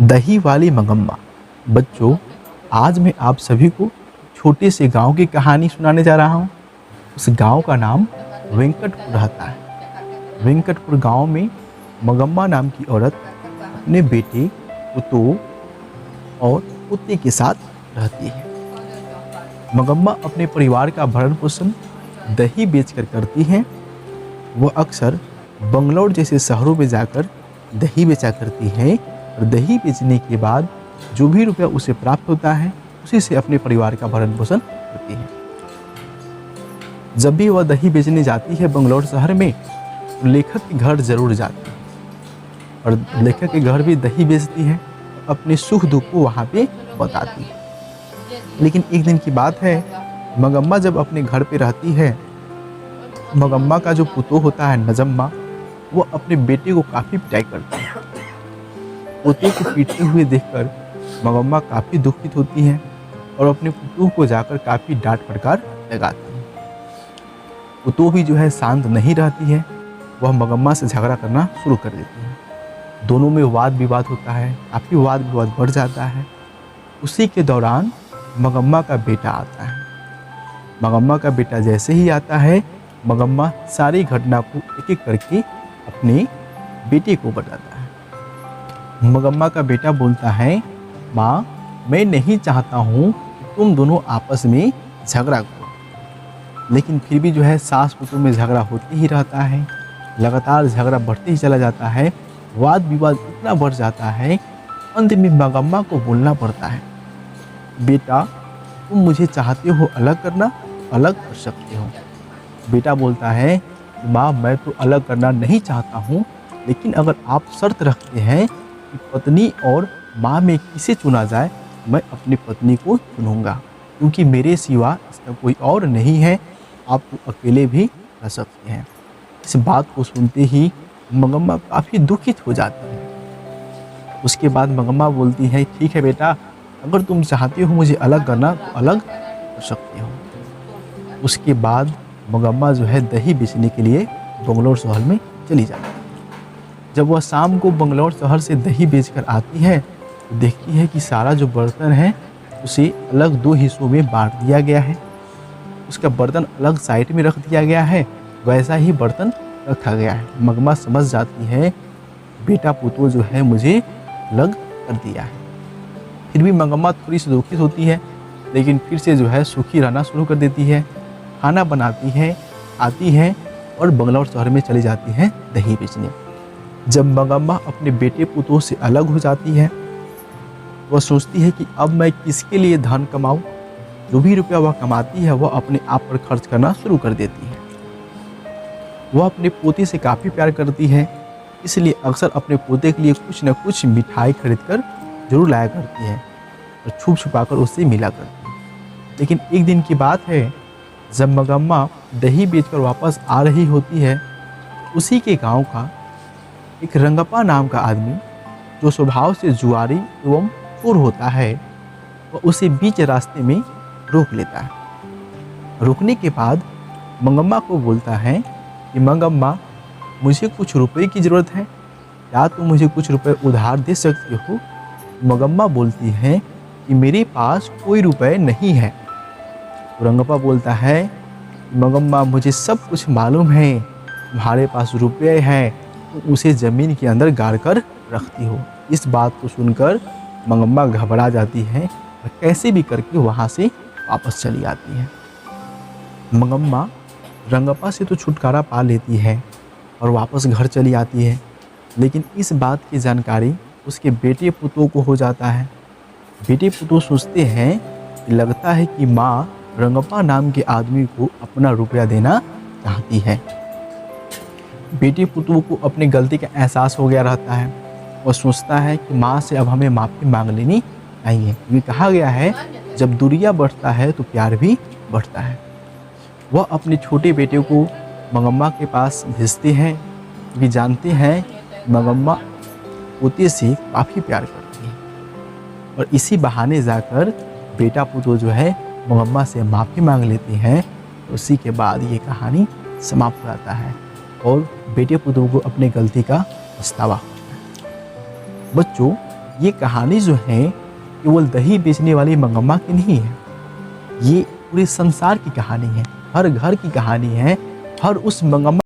दही वाली मगम्मा। बच्चों, आज मैं आप सभी को छोटे से गांव की कहानी सुनाने जा रहा हूं। उस गांव का नाम वेंकटपुर रहता है। वेंकटपुर गांव में मगम्मा नाम की औरत अपने बेटे, पुतों और पोते के साथ रहती है। मगम्मा अपने परिवार का भरण पोषण दही बेचकर करती हैं। वह अक्सर बंगलौर जैसे शहरों में जाकर दही बेचा करती है और दही बेचने के बाद जो भी रुपया उसे प्राप्त होता है उसी से अपने परिवार का भरण पोषण करती है। जब भी वह दही बेचने जाती है बंगलौर शहर में, तो लेखक के घर जरूर जाती है और लेखक के घर भी दही बेचती है, अपने सुख दुख को वहाँ पे बताती है। लेकिन एक दिन की बात है, मगम्मा जब अपने घर पे रहती है, मगम्मा का जो पुतोह होता है नजम्मा, वो अपने बेटे को काफ़ी पिटाई करता है। पोते को पीटते हुए देखकर मगम्मा काफ़ी दुखित होती है और अपने पुतोह को जाकर काफ़ी डांट फटकार लगाती है। पुतोह भी जो है शांत नहीं रहती है, वह मगम्मा से झगड़ा करना शुरू कर देती है। दोनों में वाद विवाद होता है, काफ़ी वाद विवाद बढ़ जाता है। उसी के दौरान मगम्मा का बेटा आता है। मगम्मा का बेटा जैसे ही आता है, मगम्मा सारी घटना को एक एक करके अपने बेटे को बताता है। मगम्मा का बेटा बोलता है, माँ, मैं नहीं चाहता हूँ कि तुम दोनों आपस में झगड़ा करो, लेकिन फिर भी जो है सास पुतों में झगड़ा होते ही रहता है। लगातार झगड़ा बढ़ते ही चला जाता है, वाद विवाद इतना बढ़ जाता है, अंत में मगम्मा को बोलना पड़ता है, बेटा, तुम मुझे चाहते हो अलग करना, अलग कर सकते हो। बेटा बोलता है, माँ, मैं तो अलग करना नहीं चाहता हूँ, लेकिन अगर आप शर्त रखते हैं कि पत्नी और माँ में किसे चुना जाए, मैं अपनी पत्नी को चुनूंगा, क्योंकि मेरे सिवा इसका कोई और नहीं है, आप तो अकेले भी रह सकते हैं। इस बात को सुनते ही मगम्मा काफ़ी दुखित हो जाती है। उसके बाद मगम्मा बोलती है, ठीक है बेटा, अगर तुम चाहते हो मुझे अलग करना तो अलग कर सकते हो। उसके बाद मगम्मा जो है दही बेचने के लिए बंगलौर शहर में चली जाती है। जब वह शाम को बंगलौर शहर से दही बेचकर आती है, तो देखती है कि सारा जो बर्तन है उसे अलग दो हिस्सों में बांट दिया गया है। उसका बर्तन अलग साइड में रख दिया गया है, वैसा ही बर्तन रखा गया है। मगम्मा समझ जाती है, बेटा पुतोह जो है मुझे अलग कर दिया है। फिर भी मगम्मा थोड़ी सी दुखित होती है, लेकिन फिर से जो है सुखी रहना शुरू कर देती है। खाना बनाती है, आती है और बंगलौर शहर में चली जाती है दही बेचने। जब मगम्मा अपने बेटे पुतोह से अलग हो जाती है, वह सोचती है कि अब मैं किसके लिए धन कमाऊं। जो भी रुपया वह कमाती है वह अपने आप पर खर्च करना शुरू कर देती है। वह अपने पोते से काफ़ी प्यार करती है, इसलिए अक्सर अपने पोते के लिए कुछ न कुछ मिठाई खरीदकर जरूर लाया करती है और छुप छुपाकर उससे मिला करती है। लेकिन एक दिन की बात है, जब मगम्मा दही बेचकर वापस आ रही होती है, उसी के गांव का एक रंगप्पा नाम का आदमी, जो स्वभाव से जुआरी एवं चोर होता है, वह उसे बीच रास्ते में रोक लेता है। रोकने के बाद मगम्मा को बोलता है कि मगम्मा, मुझे कुछ रुपए की ज़रूरत है, क्या तुम मुझे कुछ रुपए उधार दे सकते हो। मगम्मा बोलती है कि मेरे पास कोई रुपए नहीं है। तो रंगप्पा बोलता है, मगम्मा, मुझे सब कुछ मालूम है, तुम्हारे पास रुपये हैं, तुम उसे ज़मीन के अंदर गाड़ कर रखती हो। इस बात को सुनकर मगम्मा घबरा जाती है और कैसे भी करके वहाँ से वापस चली आती है। मगम्मा रंगप्पा से तो छुटकारा पा लेती है और वापस घर चली आती है, लेकिन इस बात की जानकारी उसके बेटे पुतोह को हो जाता है। बेटे पुतोह सोचते हैं कि लगता है कि माँ रंगप्पा नाम के आदमी को अपना रुपया देना चाहती है। बेटे पुतोह को अपनी गलती का एहसास हो गया रहता है। वह सोचता है कि माँ से अब हमें माफ़ी मांग लेनी चाहिए, क्योंकि कहा गया है जब दूरियां बढ़ता है तो प्यार भी बढ़ता है। वह अपने छोटे बेटे को मगम्मा के पास भेजते हैं, क्योंकि जानते हैं मगम्मा पोते से काफ़ी प्यार करती है, और इसी बहाने जाकर बेटा पुतोह जो है मगम्मा से माफ़ी मांग लेते हैं। उसी के बाद ये कहानी समाप्त हो जाता है और बेटे पुतोह को अपनी गलती का पछतावा होता है। बच्चों, ये कहानी जो है केवल दही बेचने वाली मंगम्मा की नहीं है, ये पूरे संसार की कहानी है, हर घर की कहानी है, हर उस मंगम्मा